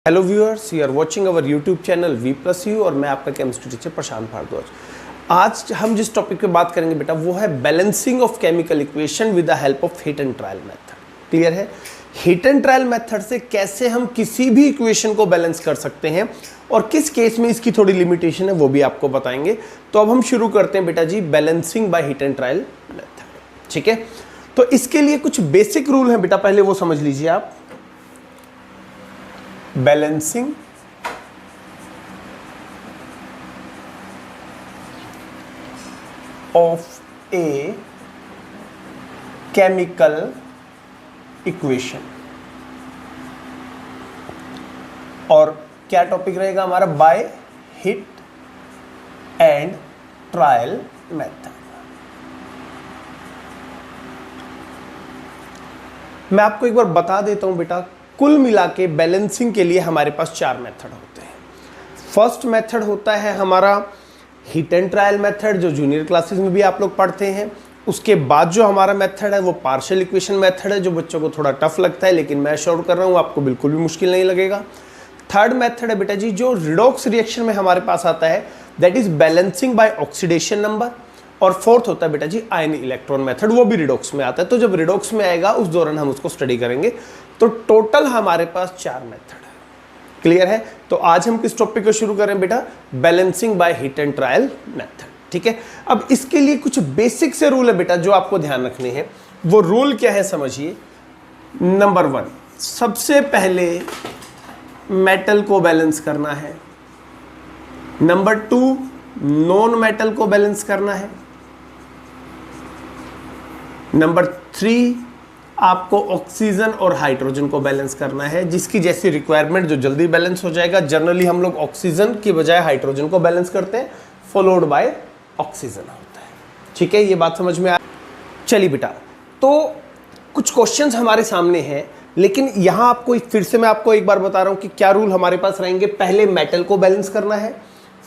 Hello viewers, you are watching our YouTube channel V+U और मैं आपका केमिस्ट्री टीचर प्रशांत भारद्वाज। आज हम जिस टॉपिक पे बात करेंगे बेटा वो है balancing of chemical equation with the help of hit and trial method. Clear है? हिट एंड ट्रायल मेथड से कैसे हम किसी भी इक्वेशन को बैलेंस कर सकते हैं और किस केस में इसकी थोड़ी लिमिटेशन है वो भी आपको बताएंगे। तो अब हम शुरू करते हैं बेटा जी balancing by hit and trial method. ठीक है, तो इसके लिए कुछ बेसिक रूल हैं बेटा, पहले वो समझ लीजिए आप। Balancing of a chemical equation, और क्या टॉपिक रहेगा हमारा? By hit and trial method. मैं आपको एक बार बता देता हूं बेटा, कुल मिला के बैलेंसिंग के लिए हमारे पास 4 मेथड होते हैं। फर्स्ट मेथड होता है हमारा हिट एंड ट्रायल मेथड, जो जूनियर क्लासेस में भी आप लोग पढ़ते हैं। उसके बाद जो हमारा मेथड है वो पार्शियल इक्वेशन मेथड है, जो बच्चों को थोड़ा टफ लगता है, लेकिन मैं श्योर कर रहा हूँ आपको बिल्कुल भी मुश्किल नहीं लगेगा। थर्ड मेथड है बेटा जी जो रिडॉक्स रिएक्शन में हमारे पास आता है, that is balancing by oxidation number. और फोर्थ होता है बेटा जी आयन इलेक्ट्रॉन मेथड, वो भी रिडॉक्स में आता है। तो जब रिडॉक्स में आएगा उस दौरान हम उसको स्टडी करेंगे। तो टोटल हमारे पास 4 मेथड है। क्लियर है? तो आज हम किस टॉपिक को शुरू करें बेटा? Balancing by hit and trial method. ठीक है, अब इसके लिए कुछ बेसिक से रूल है बेटा जो आपको ध्यान रखने हैं। वो रूल क्या है समझिए। नंबर 1, सबसे पहले मेटल को बैलेंस करना है। नंबर 2, नॉन मेटल को बैलेंस करना है। नंबर 3, आपको ऑक्सीजन और हाइड्रोजन को बैलेंस करना है, जिसकी जैसी रिक्वायरमेंट जो जल्दी बैलेंस हो जाएगा। जनरली हम लोग ऑक्सीजन की बजाय हाइड्रोजन को बैलेंस करते हैं, फॉलोड बाय ऑक्सीजन होता है। ठीक है, ये बात समझ में आ? चलिए बेटा, तो कुछ क्वेश्चंस हमारे सामने हैं, लेकिन यहां आपको फिर से मैं आपको एक बार बता रहा हूं कि क्या रूल हमारे पास रहेंगे। पहले मेटल को बैलेंस करना है,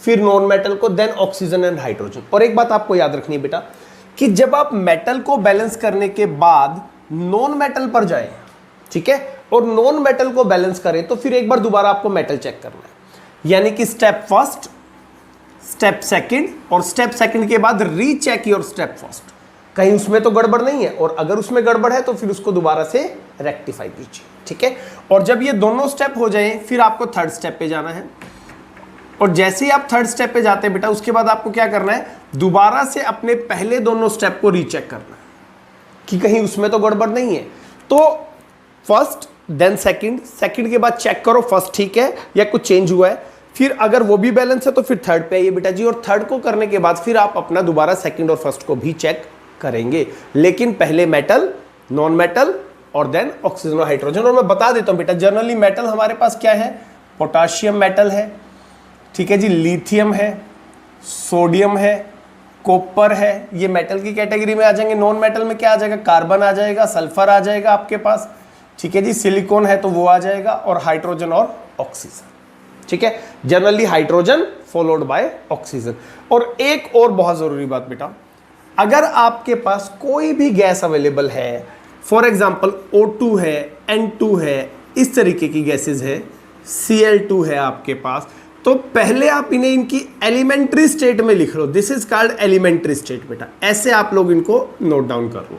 फिर नॉन मेटल को, देन ऑक्सीजन एंड हाइड्रोजन। और एक बात आपको याद रखनी है बेटा कि जब आप मेटल को बैलेंस करने के बाद नॉन मेटल पर जाएं, ठीक है, और नॉन मेटल को बैलेंस करें, तो फिर एक बार दोबारा आपको मेटल चेक करना है। यानी कि स्टेप फर्स्ट, स्टेप सेकंड, और स्टेप सेकंड के बाद रीचेक योर स्टेप फर्स्ट। कहीं उसमें तो गड़बड़ नहीं है, और अगर उसमें गड़बड़ है तो फिर उसको दोबारा से रेक्टिफाई कीजिए। ठीक है, और जब ये दोनों स्टेप हो जाए फिर आपको थर्ड स्टेप पे जाना है। और जैसे ही आप थर्ड स्टेप पे जाते हैं बेटा, उसके बाद आपको क्या करना है? दोबारा से अपने पहले दोनों स्टेप को रीचेक करना है कि कहीं उसमें तो गड़बड़ नहीं है। तो फर्स्ट देन सेकंड, सेकंड के बाद चेक करो फर्स्ट ठीक है या कुछ चेंज हुआ है। फिर अगर वो भी बैलेंस है तो फिर थर्ड पे आइए बेटा जी, और थर्ड को करने के बाद फिर आप अपना दोबारा सेकंड और फर्स्ट को भी चेक करेंगे, लेकिन पहले मेटल, नॉन मेटल और देन ऑक्सीजन और हाइड्रोजन। और मैं बता देता हूं बेटा, जनरली मेटल हमारे पास क्या है? पोटाशियम मेटल है, ठीक है जी, लिथियम है, सोडियम है, कॉपर है, ये मेटल की कैटेगरी में आ जाएंगे। नॉन मेटल में क्या आ जाएगा? कार्बन आ जाएगा, सल्फर आ जाएगा आपके पास, ठीक है जी, सिलिकॉन है तो वो आ जाएगा, और हाइड्रोजन और ऑक्सीजन। ठीक है, generally hydrogen followed by oxygen. और एक और बहुत जरूरी बात बेटा, अगर आपके पास कोई भी गैस अवेलेबल है, फॉर एग्जाम्पल O2 है, N2 है, इस तरीके की गैसेज है, Cl2 है आपके पास, तो पहले आप इन्हें इनकी एलिमेंट्री स्टेट में लिख लो। This is called elementary state बेटा, ऐसे आप लोग इनको नोट डाउन कर लो।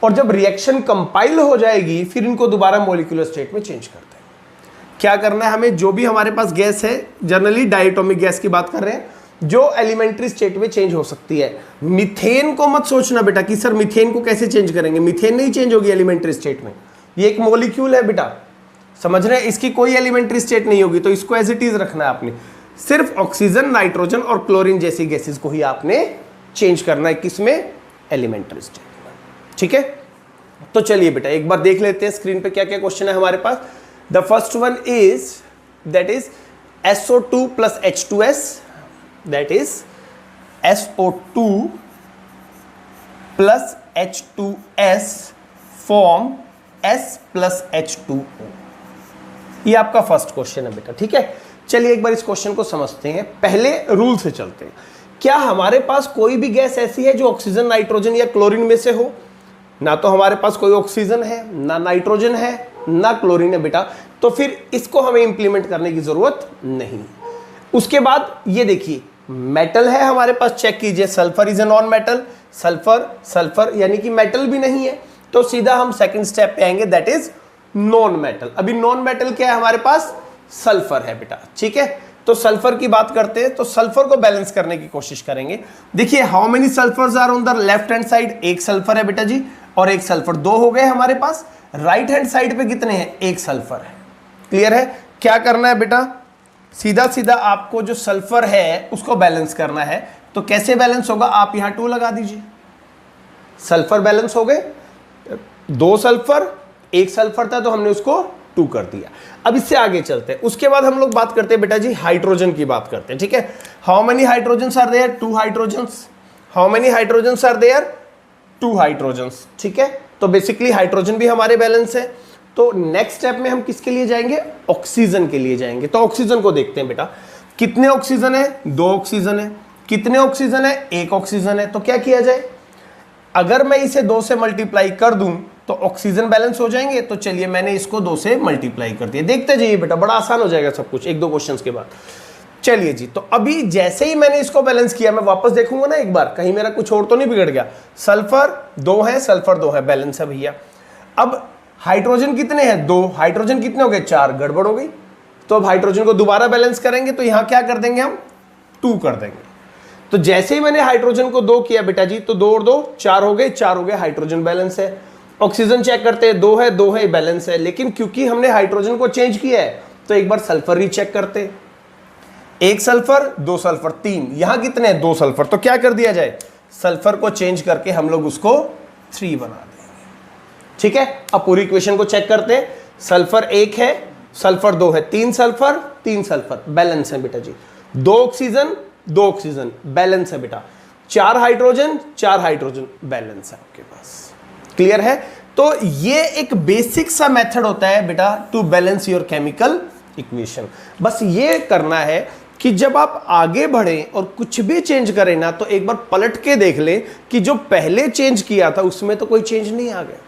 और जब रिएक्शन कंपाइल हो जाएगी फिर इनको दोबारा मॉलिक्यूलर स्टेट में चेंज करते हैं। क्या करना है हमें? जो भी हमारे पास गैस है, जनरली डायटोमिक गैस की बात कर रहे हैं, जो एलिमेंट्री स्टेट में चेंज हो सकती है। मीथेन को मत सोचना बेटा कि सर मीथेन को कैसे चेंज करेंगे, मीथेन नहीं चेंज होगी एलिमेंट्री स्टेट में। ये एक मॉलिक्यूल है बेटा, समझ रहे हैं? इसकी कोई एलिमेंट्री स्टेट नहीं होगी, तो इसको एज इट इज रखना है आपने। सिर्फ ऑक्सीजन, नाइट्रोजन और क्लोरीन जैसी गैसेस को ही आपने चेंज करना है, किसमें? एलिमेंट्री स्टेट में। ठीक है, तो चलिए बेटा एक बार देख लेते हैं स्क्रीन पे क्या क्या क्वेश्चन है हमारे पास। The first one is that is SO2 plus H2S, that is SO2 plus H2S form S plus H2O। ये आपका फर्स्ट क्वेश्चन है बेटा। ठीक है, चलिए एक बार इस क्वेश्चन को समझते हैं। पहले रूल से चलते हैं। क्या हमारे पास कोई भी गैस ऐसी है जो ऑक्सीजन, नाइट्रोजन या क्लोरीन में से हो? ना तो हमारे पास कोई ऑक्सीजन है, ना नाइट्रोजन है, ना क्लोरीन है बेटा। तो फिर इसको हमें इंप्लीमेंट करने की जरूरत नहीं। उसके बाद ये देखिए मेटल है हमारे पास, चेक कीजिए sulphur is a non metal, sulphur यानी कि मेटल भी नहीं है, तो सीधा हम सेकंड स्टेप पे आएंगे, दैट इज नॉन मेटल। अभी नॉन मेटल क्या है हमारे पास, सल्फर है बेटा, ठीक है। तो सल्फर की बात करते हैं, तो सल्फर को बैलेंस करने की कोशिश करेंगे। देखिए how many sulphurs are on the left hand side, एक सल्फर है बेटा जी, और एक सल्फर, दो हो गए हमारे पास। राइट हैंड साइड पे कितने हैं, एक सल्फर है। क्लियर है। क्या करना है बेटा, सीधा सीधा आपको जो सल्फर है उसको बैलेंस करना है। तो कैसे बैलेंस होगा, आप यहां 2 लगा दीजिए, सल्फर बैलेंस हो गए। 2 सल्फर, 1 सल्फर था तो हमने उसको 2 कर दिया। अब इससे आगे चलते हैं। उसके बाद हम लोग बात करते हैं बेटा जी हाइड्रोजन की बात करते हैं, ठीक है। How many hydrogens are there, 2 hydrogens. How many hydrogens are there, 2 hydrogens, ठीक है। तो बेसिकली हाइड्रोजन भी हमारे बैलेंस है। तो नेक्स्ट स्टेप में हम किसके लिए जाएंगे, ऑक्सीजन के लिए जाएंगे। तो ऑक्सीजन को देखते हैं बेटा, कितने ऑक्सीजन है, 2 ऑक्सीजन है। कितने ऑक्सीजन है, 1 ऑक्सीजन है। तो क्या किया जाए, अगर मैं इसे 2 से मल्टीप्लाई कर दूं तो ऑक्सीजन बैलेंस हो जाएंगे। तो चलिए मैंने इसको 2 से मल्टीप्लाई कर दिया, देखते जाइए बेटा, बड़ा आसान हो जाएगा सब कुछ 1-2 क्वेश्चंस के बाद। चलिए जी, तो अभी जैसे ही मैंने इसको बैलेंस किया, मैं वापस देखूंगा ना एक बार, कहीं मेरा कुछ और तो नहीं बिगड़ गया। सल्फर 2 है, सल्फर 2 है, बैलेंस है भैया। अब हाइड्रोजन कितने हैं, 2, हाइड्रोजन कितने हो गए, 4, गड़बड़ हो गई। तो अब हाइड्रोजन को दोबारा बैलेंस करेंगे, तो यहां क्या कर देंगे हम, 2 कर देंगे। तो जैसे ही मैंने हाइड्रोजन को 2 किया बेटा जी, तो 2 और 2 4 हो गए, 4 हो गए, हाइड्रोजन बैलेंस है। ऑक्सीजन चेक करते हैं, 2 है, 2 है, बैलेंस है। लेकिन क्योंकि हमने हाइड्रोजन को चेंज किया है, तो एक बार सल्फर रीचेक करते हैं। 1 सल्फर, 2 सल्फर, 3, यहां कितने हैं, 2 सल्फर। तो क्या कर दिया जाए, सल्फर को चेंज करके हम लोग उसको 3 बना देंगे, ठीक है। अब पूरी इक्वेशन को चेक करते हैं। सल्फर 1 है, सल्फर 2 है, 3 सल्फर, 3 सल्फर, बैलेंस है बेटा जी। 2 ऑक्सीजन, 2 ऑक्सीजन, बैलेंस है बेटा। 4 हाइड्रोजन, 4 हाइड्रोजन, बैलेंस है आपके पास। क्लियर है। तो ये एक बेसिक सा मेथड होता है बेटा to balance your chemical equation. बस ये करना है कि जब आप आगे बढ़ें और कुछ भी चेंज करें ना, तो एक बार पलट के देख लें कि जो पहले चेंज किया था उसमें तो कोई चेंज नहीं आ गया।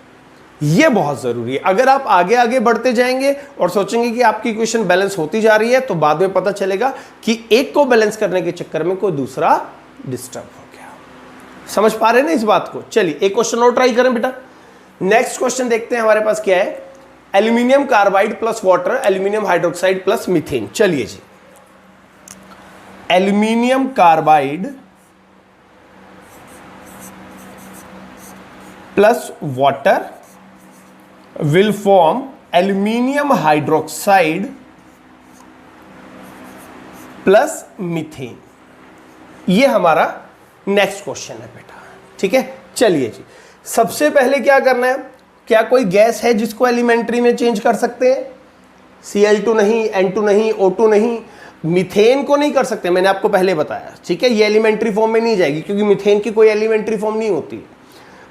ये बहुत जरूरी है। अगर आप आगे आगे बढ़ते जाएंगे और सोचेंगे कि आपकी इक्वेशन बैलेंस होती जा रही है, तो बाद में पता चलेगा कि एक को बैलेंस करने के चक्कर में कोई दूसरा डिस्टर्ब हो गया। समझ पा रहे हैं ना इस बात को। चलिए एक क्वेश्चन और ट्राई करें बेटा। नेक्स्ट क्वेश्चन देखते हैं हमारे पास क्या है। Aluminium carbide plus water, aluminium hydroxide plus methane. चलिए जी, aluminium carbide plus water will form aluminium hydroxide plus methane. ये हमारा नेक्स्ट क्वेश्चन है बेटा, ठीक है। चलिए जी, सबसे पहले क्या करना है, क्या कोई गैस है जिसको एलिमेंट्री में चेंज कर सकते हैं? Cl2 नहीं, N2 नहीं, O2 नहीं, मीथेन को नहीं कर सकते, मैंने आपको पहले बताया, ठीक है। ये एलिमेंट्री फॉर्म में नहीं जाएगी क्योंकि मीथेन की कोई एलिमेंट्री फॉर्म नहीं होती।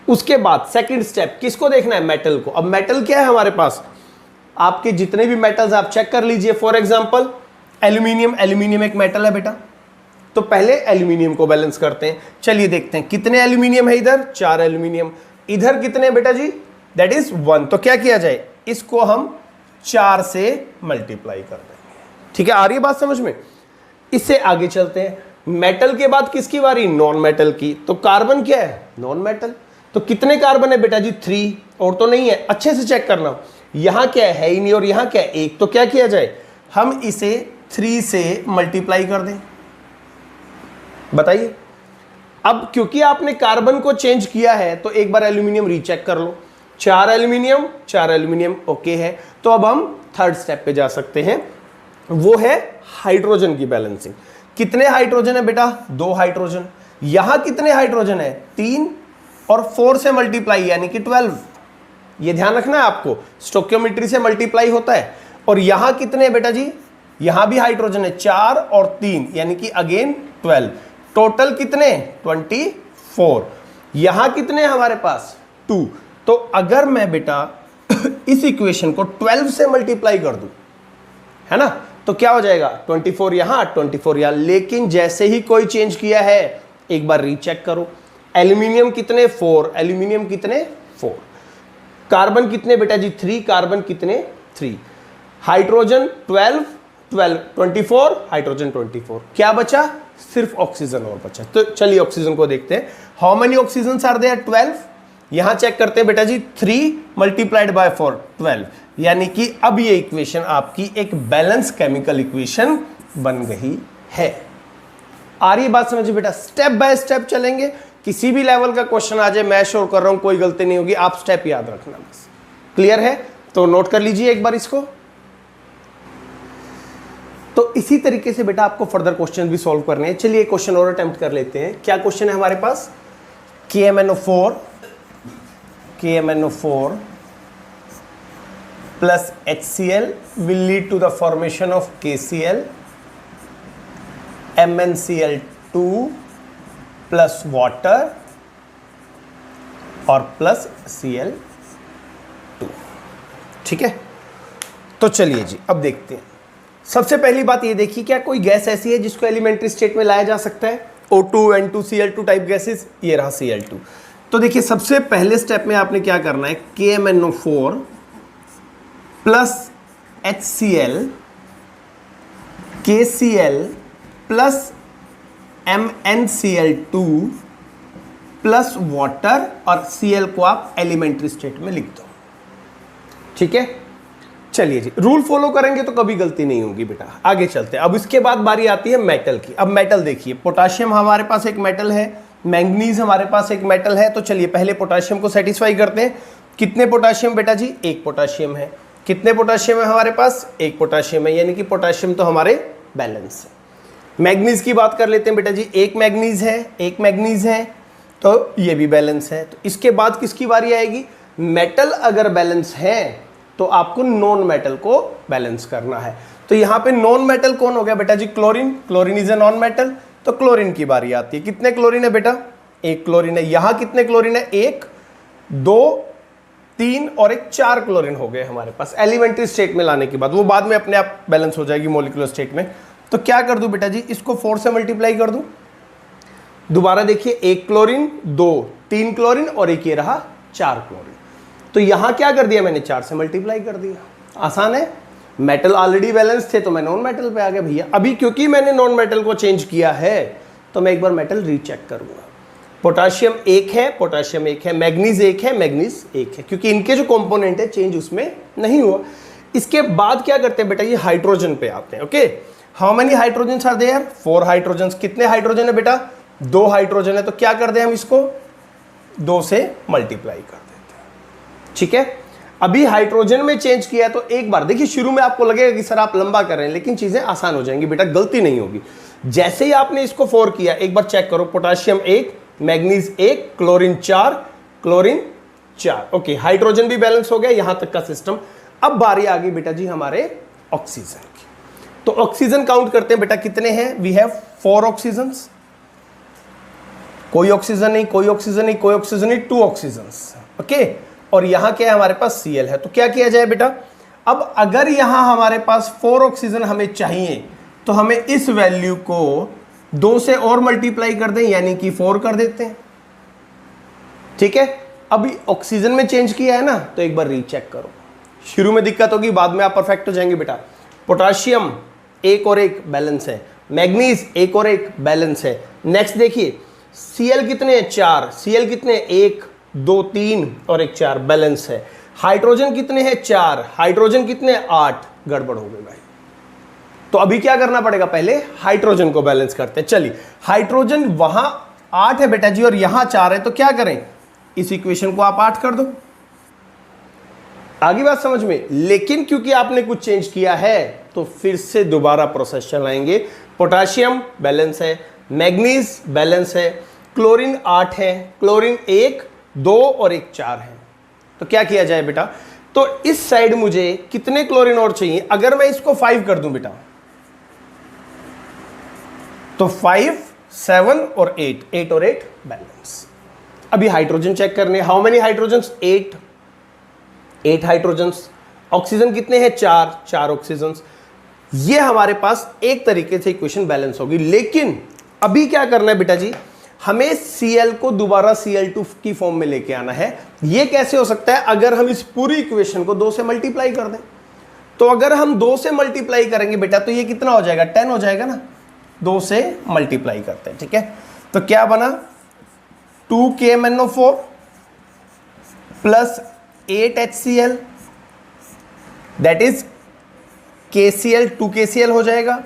उसके बाद सेकंड स्टेप किसको देखना है, मेटल को। अब मेटल क्या है हमारे पास, आपके जितने भी मेटल्स आप चेक कर लीजिए। फॉर एग्जांपल एल्यूमिनियम, एल्यूमिनियम एक मेटल है बेटा, तो पहले एल्यूमिनियम को बैलेंस करते हैं। चलिए देखते हैं कितने एल्यूमिनियम है इधर, 4 एल्यूमिनियम। इधर कितने बेटा जी, दैट इज 1। तो क्या किया जाए, इसको हम 4 से मल्टीप्लाई कर देंगे, ठीक है। आ रही है बात समझ में। इससे आगे चलते हैं। मेटल के बाद किसकी बारी, नॉन मेटल की। तो कार्बन क्या है, नॉन मेटल। तो कितने कार्बन है बेटा जी, 3, और तो नहीं है। अच्छे से चेक करना, यहां क्या है ही नहीं, और यहां क्या है, 1। तो क्या किया जाए, हम इसे 3 से मल्टीप्लाई कर दें। बताइए। अब क्योंकि आपने कार्बन को चेंज किया है, तो एक बार एल्यूमिनियम रीचेक कर लो। 4 एल्यूमिनियम, 4 एल्यूमिनियम, ओके है। तो अब हम थर्ड स्टेप पे जा सकते हैं, वो है हाइड्रोजन की बैलेंसिंग। कितने हाइड्रोजन है बेटा, 2 हाइड्रोजन। यहां कितने हाइड्रोजन है, 3, और 4 से मल्टीप्लाई यानी कि 12। ये ध्यान रखना है आपको, स्टोइकियोमेट्री से मल्टीप्लाई होता है। और यहां कितने हैं बेटा जी, यहां भी हाइड्रोजन है, 4 और 3 यानी कि अगेन 12। टोटल कितने, 24। यहां कितने हैं हमारे पास, 2। तो अगर मैं बेटा इस इक्वेशन को 12 से मल्टीप्लाई कर दूं, है ना, तो क्या हो जाएगा, 24 यहां, 24 यहां। लेकिन जैसे ही कोई चेंज किया है, एक बार रीचेक करो। एल्यूमिनियम कितने, 4, एल्यूमिनियम कितने, 4। कार्बन कितने बेटा जी, 3, कार्बन कितने, 3। हाइड्रोजन 12, 12, 24, हाइड्रोजन 24, क्या बचा? सिर्फ ऑक्सीजन और बचा। तो चलिए ऑक्सीजन को देखते हैं। How many oxygen are there? 12। यहां चेक करते हैं बेटा जी, 3 मल्टीप्लाइड बाय 4, 12, यानी कि अब ये इक्वेशन आपकी एक बैलेंस केमिकल इक्वेशन बन गई है। आ रही बात समझिए बेटा, स्टेप बाय स्टेप चलेंगे। किसी भी लेवल का क्वेश्चन आ जाए, मैं शो कर रहा हूं, कोई गलती नहीं होगी, आप स्टेप याद रखना बस। क्लियर है? तो नोट कर लीजिए एक बार इसको। तो इसी तरीके से बेटा आपको फर्दर क्वेश्चन भी सॉल्व करने हैं। चलिए क्वेश्चन और अटेम्प्ट कर लेते हैं। क्या क्वेश्चन है हमारे पास? KMNO4 plus HCl will lead to the formation of KCl, MnCl2 plus water और प्लस Cl2। ठीक है, तो चलिए जी अब देखते हैं। सबसे पहली बात ये देखिए, क्या कोई गैस ऐसी है जिसको एलिमेंट्री स्टेट में लाया जा सकता है? O2, N2, Cl2 type gases, ये रहा Cl2। तो देखिए सबसे पहले स्टेप में आपने क्या करना है, KMNO4 plus HCl, KCl plus MnCl2 plus water और Cl को आप एलिमेंट्री स्टेट में लिख दो। ठीक है, चलिए जी रूल फॉलो करेंगे तो कभी गलती नहीं होगी बेटा। आगे चलते हैं। अब इसके बाद बारी आती है मेटल की। अब मेटल देखिए, पोटाशियम हमारे पास एक मेटल है, मैंगनीज हमारे पास एक मेटल है। तो चलिए पहले पोटाशियम को सेटिस्फाई करते हैं। कितने पोटाशियम बेटा जी? एक पोटाशियम है। कितने पोटाशियम है हमारे पास? एक पोटाशियम है, यानी कि पोटाशियम तो हमारे बैलेंस है। मैंगनीज की बात कर लेते हैं बेटा जी, एक मैंगनीज है, तो ये भी बैलेंस है। तो इसके बाद किसकी बारी आएगी? मेटल अगर बैलेंस है तो आपको नॉन मेटल को बैलेंस करना है। तो यहां पे नॉन मेटल कौन हो गया बेटा जी? Chlorine is a non metal. तो क्लोरीन की बारी आती है। कितने क्लोरीन है बेटा? एक क्लोरीन है। यहां कितने क्लोरीन है? 1, 2, 3 और एक 4 क्लोरीन हो गए हमारे पास एलिमेंट्री स्टेट में लाने के बाद। वो बाद में अपने आप बैलेंस हो जाएगी मॉलिक्यूलर स्टेट में। तो क्या कर दूं बेटा जी? इसको 4 से मल्टीप्लाई कर दूं। दोबारा देखिए, 1 क्लोरीन, 2, 3 क्लोरीन और एक ये रहा 4 क्लोरीन। तो यहां क्या कर दिया मैंने? 4 से मल्टीप्लाई कर दिया। आसान है। मेटल ऑलरेडी बैलेंस थे तो मैं नॉन मेटल पे आ गया भैया। अभी क्योंकि मैंने नॉन मेटल को चेंज किया है तो मैं एक बार मेटल रीचेक करूंगा। पोटाशियम 1 है, मैग्नीज 1 है, क्योंकि इनके जो कंपोनेंट है चेंज उसमें नहीं हुआ। इसके बाद क्या करते हैं बेटा? ये हाइड्रोजन पे आते हैं। Okay, how many hydrogen are there? 4 hydrogen. कितने हाइड्रोजन है बेटा? 2 हाइड्रोजन है। तो क्या कर दें हम इसको? 2 से मल्टीप्लाई कर देते हैं। ठीक है, अभी हाइड्रोजन में चेंज किया है तो एक बार देखिए, शुरू में आपको लगेगा कि सर आप लंबा कर रहे हैं, लेकिन चीजें आसान हो जाएंगी बेटा, गलती नहीं होगी। जैसे ही आपने इसको 4 किया, एक बार चेक करो, potassium 1, manganese 1, chlorine 4। Okay, hydrogen भी बैलेंस हो गया, यहां तक का सिस्टम। अब बारी आ गई बेटा जी हमारे ऑक्सीजन की। तो ऑक्सीजन काउंट करते हैं बेटा, कितने हैं? We have 4 oxygen. कोई ऑक्सीजन नहीं, 2 ऑक्सीजन। ओके, और यहां क्या है हमारे पास? Cl है। तो क्या किया जाए बेटा? अब अगर यहां हमारे पास 4 ऑक्सीजन हमें चाहिए तो हमें इस वैल्यू को 2 से और मल्टीप्लाई कर दें, यानी कि 4 कर देते हैं। ठीक है, अभी ऑक्सीजन में चेंज किया है ना, तो एक बार रीचेक करो। शुरू में दिक्कत होगी, बाद में आप परफेक्ट हो जाएंगे बेटा। पोटाशियम 1 और 1 बैलेंस है, मैग्नीज 1 और 1 बैलेंस है। नेक्स्ट देखिए, Cl कितने हैं? 4। Cl कितने? 1, 2, 3 और एक 4 बैलेंस है। हाइड्रोजन कितने हैं? 4। हाइड्रोजन कितने? 8। गड़बड़ हो गई भाई। तो अभी क्या करना पड़ेगा? पहले हाइड्रोजन को बैलेंस करते हैं। चलिए, हाइड्रोजन वहां 8 है बेटा जी और यहां 4 है, तो क्या करें? इस इक्वेशन को आप 8 कर दो। आगे बात समझ में? लेकिन क्योंकि आपने कुछ चेंज किया है तो फिर से दोबारा प्रोसेस चलाएंगे। पोटाशियम बैलेंस है, मैग्नीज बैलेंस है, क्लोरीन 8 है, क्लोरीन 1, 2 और एक 4 है। तो क्या किया जाए बेटा? तो इस साइड मुझे कितने क्लोरीन और चाहिए? अगर मैं इसको 5 कर दूं बेटा, तो 5, 7 और 8 और 8 बैलेंस। अभी हाइड्रोजन चेक करने। How many hydrogens? 8 hydrogens. Oxygen कितने हैं? 4 ऑक्सीजन। ये हमारे पास एक तरीके से इक्वेशन बैलेंस होगी। लेकिन अभी क्या करना है बेटा जी? हमें Cl को दोबारा Cl2 की फॉर्म में लेके आना है। ये कैसे हो सकता है? अगर हम इस पूरी इक्वेशन को 2 से मल्टीप्लाई कर दें। तो अगर हम 2 से मल्टीप्लाई करेंगे बेटा तो ये कितना हो जाएगा, 10 हो जाएगा ना, 2 से मल्टीप्लाई करते हैं, ठीक है। तो क्या बना, 2KMnO4 plus 8HCl, that is KCl, 2KCl हो जाएगा,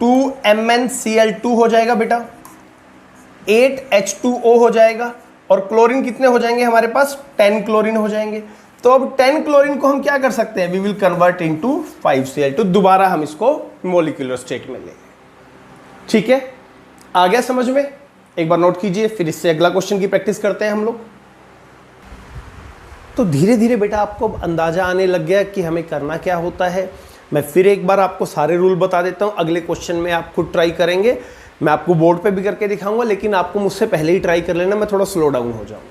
2MnCl2 हो जाएगा बेटा, 8H2O हो जाएगा, और क्लोरीन कितने हो जाएंगे हमारे पास, 10 क्लोरीन हो जाएंगे। तो अब 10 क्लोरीन को हम क्या कर सकते हैं, we will convert into 5Cl2, दोबारा हम इसको मोलिकुलर स्टेट में लेंगे, ठीक है। आ गया समझ में, एक बार नोट कीजिए, फिर इससे अगला क्वेश्चन की प्रैक्टिस करते हैं हम लोग। तो धीरे धीरे बेटा आपको अंदाजा आने लग गया कि हमें करना क्या होता है। मैं फिर एक बार आपको सारे रूल बता देता हूं, अगले क्वेश्चन में आप खुद ट्राई करेंगे, मैं आपको बोर्ड पे भी करके दिखाऊंगा, लेकिन आपको मुझसे पहले ही ट्राई कर लेना, मैं थोड़ा स्लो डाउन हो जाऊंगा।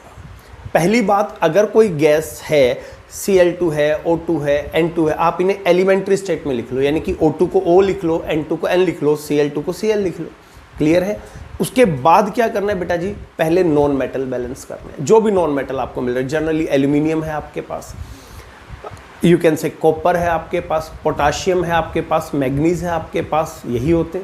पहली बात, अगर कोई गैस है, Cl2 है, O2 है, N2 है, आप इन्हें एलिमेंट्री स्टेट में लिख लो, यानी कि O2 को O लिख लो, N2 को N लिख लो, Cl2 को Cl लिख लो, क्लियर है। उसके बाद क्या करना है बेटा जी, पहले नॉन मेटल बैलेंस करना है, जो भी नॉन मेटल आपको मिल रहा है, जनरली एल्यूमिनियम है आपके पास, यू कैन से कॉपर है आपके पास, पोटाशियम है आपके पास, मैग्नीज है आपके पास, यही होते।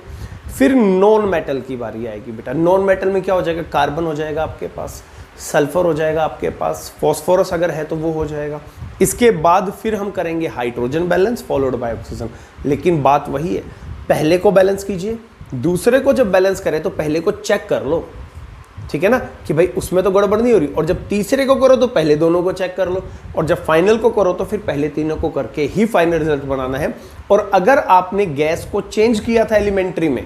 फिर नॉन मेटल की बारी आएगी बेटा। नॉन मेटल में क्या हो जाएगा, कार्बन हो जाएगा आपके पास, सल्फर हो जाएगा आपके पास, फॉस्फोरस अगर है तो वो हो जाएगा। इसके बाद फिर हम करेंगे hydrogen balance followed by oxygen. लेकिन बात वही है, पहले को बैलेंस कीजिए, दूसरे को जब बैलेंस करें तो पहले को चेक कर लो, ठीक है ना, कि भाई उसमें तो गड़बड़ नहीं हो रही। और जब तीसरे को करो तो पहले दोनों को चेक कर लो, और जब फाइनल को करो तो फिर पहले तीनों को करके ही फाइनल रिजल्ट बनाना है। और अगर आपने गैस को चेंज किया था एलिमेंट्री में,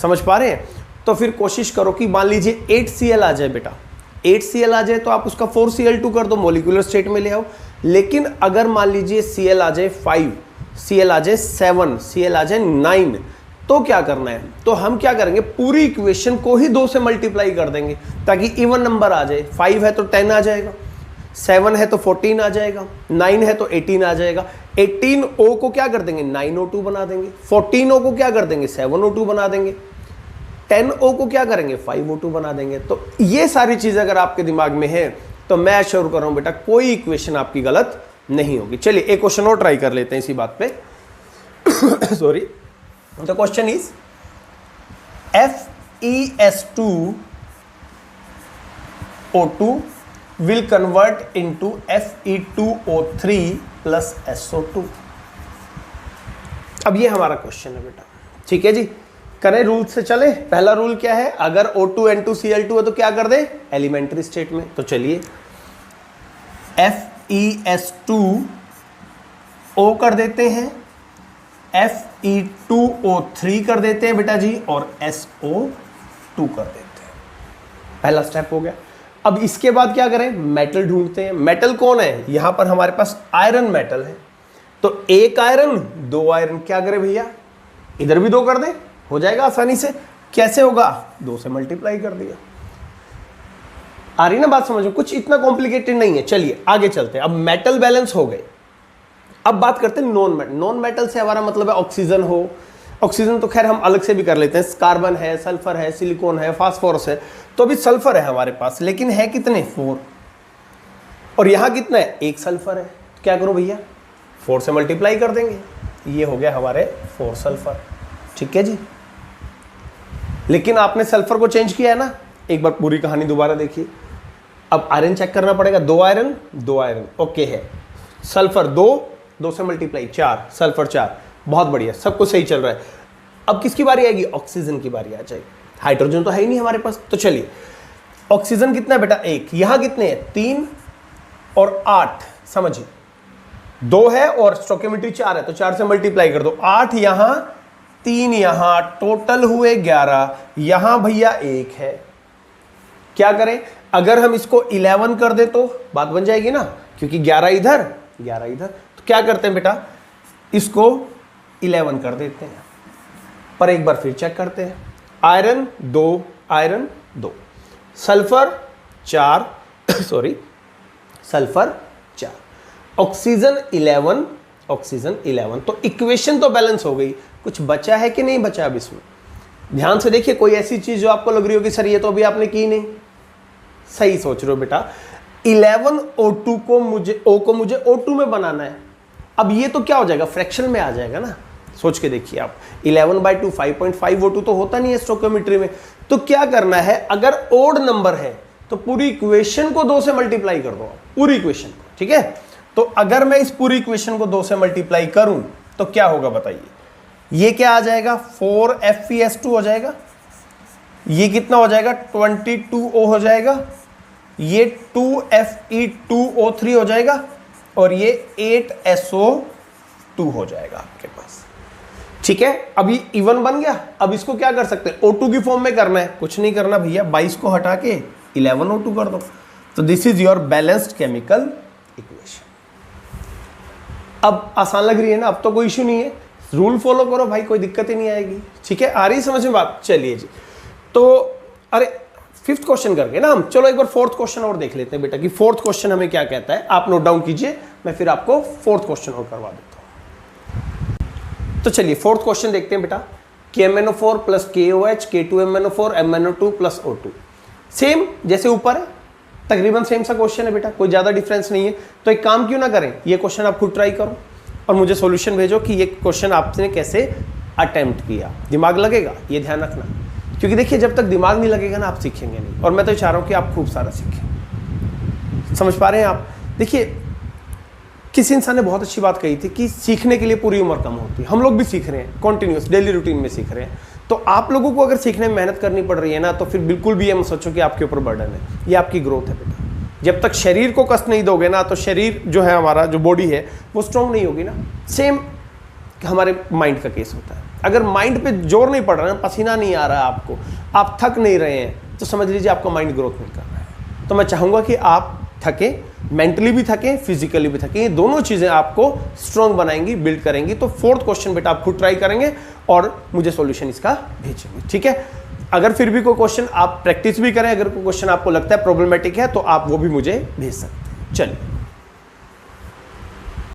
समझ पा रहे हैं, तो फिर कोशिश करो कि मान लीजिए 8Cl आ जाए बेटा, 8Cl आ जाए तो आप उसका 4Cl2 कर दो, मोलिकुलर स्टेट में ले आओ। लेकिन अगर मान लीजिए Cl आ जाए 5, Cl आ जाए 7, Cl आ जाए 9, तो क्या करना है, तो हम क्या करेंगे, पूरी इक्वेशन को ही 2 से मल्टीप्लाई कर देंगे ताकि इवन नंबर आ जाए। 5 है तो 10 आ जाएगा, 7 है तो 14 आ जाएगा, 9 है तो 18 आ जाएगा। 18O को क्या कर देंगे, 9O2 बना देंगे, 14O को क्या कर देंगे, 7O2 बना देंगे, 10O को क्या करेंगे, 5O2 बना देंगे। तो ये सारी चीज़ अगर आपके दिमाग में है तो मैं अश्योर कर रहा हूँ बेटा कोई इक्वेशन आपकी गलत नहीं होगी। चलिए एक क्वेश्चन और ट्राई कर लेते हैं इसी बात पे। Sorry, the question is FeS2O2 will convert into Fe2O3 plus SO2। अब ये हमारा क्वेश्चन है बेटा, ठीक है जी। करें रूल से चले। पहला रूल क्या है, अगर O2 N2 Cl2 है तो क्या कर दे, एलिमेंट्री स्टेट में। तो चलिए FeS2O कर देते हैं, Fe2O3 कर देते हैं बेटा जी, और SO2 कर देते हैं। पहला स्टेप हो गया। अब इसके बाद क्या करें, मेटल ढूंढते हैं। मेटल कौन है, यहां पर हमारे पास आयरन मेटल है, तो एक आयरन 2 आयरन, क्या करें भैया, इधर भी 2 कर दें, हो जाएगा आसानी से। कैसे होगा, 2 से मल्टीप्लाई कर दिया। आ रही ना बात समझ में, कुछ इतना कॉम्प्लिकेटेड नहीं है। चलिए आगे चलते हैं। अब मेटल बैलेंस हो गए, अब बात करते हैं नॉन मेटल। नॉन मेटल से हमारा मतलब है ऑक्सीजन हो, ऑक्सीजन तो खैर हम अलग से भी कर लेते हैं, कार्बन है, सल्फर है, सिलिकॉन है, फास्फोरस है। तो अभी सल्फर है हमारे पास, लेकिन है कितने, 4, और यहां कितना है, 1 सल्फर है। तो क्या करो भैया, 4 से मल्टीप्लाई कर देंगे, ये हो गया हमारे 4 सल्फर, ठीक है जी। लेकिन आपने सल्फर को चेंज किया है ना, एक बार पूरी कहानी दोबारा देखिए। अब आयरन चेक करना पड़ेगा, 2 आयरन 2 आयरन ओके है, सल्फर 2 से मल्टीप्लाई 4, सल्फर 4, बहुत बढ़िया, सब कुछ सही चल रहा है। अब किसकी बारी आएगी, ऑक्सीजन की बारी आ जाएगी। हाइड्रोजन तो है ही नहीं हमारे पास, तो चलिए ऑक्सीजन कितना है बेटा, 1, यहां कितने हैं, 3 और 8, समझिए 2 है और स्टोइकियोमेट्री 4 है, तो 4 से मल्टीप्लाई कर दो, 8 यहां 3 यहां, टोटल हुए 11, यहां भैया 1 है। क्या करें, अगर हम इसको 11 कर दे तो बात बन जाएगी ना, क्योंकि 11 इधर 11 इधर। तो क्या करते हैं बेटा, इसको 11 कर देते हैं, पर एक बार फिर चेक करते हैं। Iron 2 iron 2, sulphur 4 sorry sulphur 4, oxygen 11 oxygen 11। तो इक्वेशन तो बैलेंस हो गई, कुछ बचा है कि नहीं बचा अब इसमें, ध्यान से देखिए। कोई ऐसी चीज जो आपको लग रही हो कि सर ये तो अभी आपने की नहीं, सही सोच रहे हो बेटा। 11 O2 को मुझे O2 में बनाना है। अब ये तो क्या हो जाएगा, फ्रैक्शन में आ जाएगा ना। सोच के देखिए आप, 11/2 5.5 तो होता नहीं है स्टोइकियोमेट्री में। तो क्या करना है, अगर ओड नंबर है तो पूरी इक्वेशन को 2 से मल्टीप्लाई कर दो, पूरी इक्वेशन को, ठीक है। तो अगर मैं इस पूरी इक्वेशन को 2 से मल्टीप्लाई करूं तो क्या होगा बताइए, ये क्या आ जाएगा 4FeS2 हो जाएगा, ये कितना हो जाएगा 22O हो जाएगा, ये 2Fe2O3 हो जाएगा और ये 8SO2 हो जाएगा आपके पास, ठीक है। अभी इवन बन गया। अब इसको क्या कर सकते हैं, O2 की फॉर्म में करना है, कुछ नहीं करना भैया, 22 को हटा के 11O2 कर दो। तो this is your balanced chemical equation. अब आसान लग रही है ना, अब तो कोई इश्यू नहीं है, रूल फॉलो करो भाई, कोई दिक्कत ही नहीं आएगी, ठीक है। आ रही समझ में बात, चलिए जी। तो अरे 5th क्वेश्चन करके ना हम, चलो एक बार 4th क्वेश्चन और देख लेते हैं बेटा कि 4th क्वेश्चन हमें क्या कहता है। आप नोट डाउन कीजिए, मैं फिर आपको 4th क्वेश्चन और करवा देता हूं। तो चलिए 4th क्वेश्चन देखते हैं बेटा। KMnO4 plus KOH K2MnO4 MnO2 plus O2, same जैसे ऊपर है, तकरीबन सेम सा क्वेश्चन है बेटा, कोई ज्यादा डिफरेंस नहीं है। तो एक काम क्यों ना करें, ये क्वेश्चन आप खुद ट्राई करो और मुझे सॉल्यूशन भेजो कि ये क्वेश्चन आपने कैसे अटेम्प्ट किया। दिमाग लगेगा, ये ध्यान रखना, क्योंकि देखिए जब तक दिमाग नहीं लगेगा ना आप सीखेंगे नहीं। और मैं तो चाह रहा हूँ कि आप खूब सारा सीखें। समझ पा रहे हैं आप? देखिए किसी इंसान ने बहुत अच्छी बात कही थी कि सीखने के लिए पूरी उम्र कम होती है। हम लोग भी सीख रहे हैं, कॉन्टिन्यूस डेली रूटीन में सीख रहे हैं। तो आप लोगों को अगर सीखने में मेहनत करनी पड़ रही है ना, तो फिर बिल्कुल भी ये मत सोचो कि आपके ऊपर बर्डन है। ये आपकी ग्रोथ है बेटा। जब तक शरीर को कष्ट नहीं दोगे ना, तो शरीर जो है हमारा, जो बॉडी है वो स्ट्रॉन्ग नहीं होगी ना। सेम हमारे माइंड का केस होता है। अगर माइंड पे जोर नहीं पड़ रहा है, पसीना नहीं आ रहा है आपको, आप थक नहीं रहे हैं, तो समझ लीजिए आपका माइंड ग्रोथ नहीं कर रहा है। तो मैं चाहूँगा कि आप थकें, मेंटली भी थकें, फिजिकली भी थकें। ये दोनों चीज़ें आपको स्ट्रॉन्ग बनाएंगी, बिल्ड करेंगी। तो 4th क्वेश्चन बेटा आप खुद ट्राई करेंगे और मुझे सॉल्यूशन इसका भेजेंगे, ठीक है। अगर फिर भी कोई क्वेश्चन आप प्रैक्टिस भी करें, अगर कोई क्वेश्चन आपको लगता है प्रॉब्लमेटिक है, तो आप वो भी मुझे भेज सकते हैं। चलिए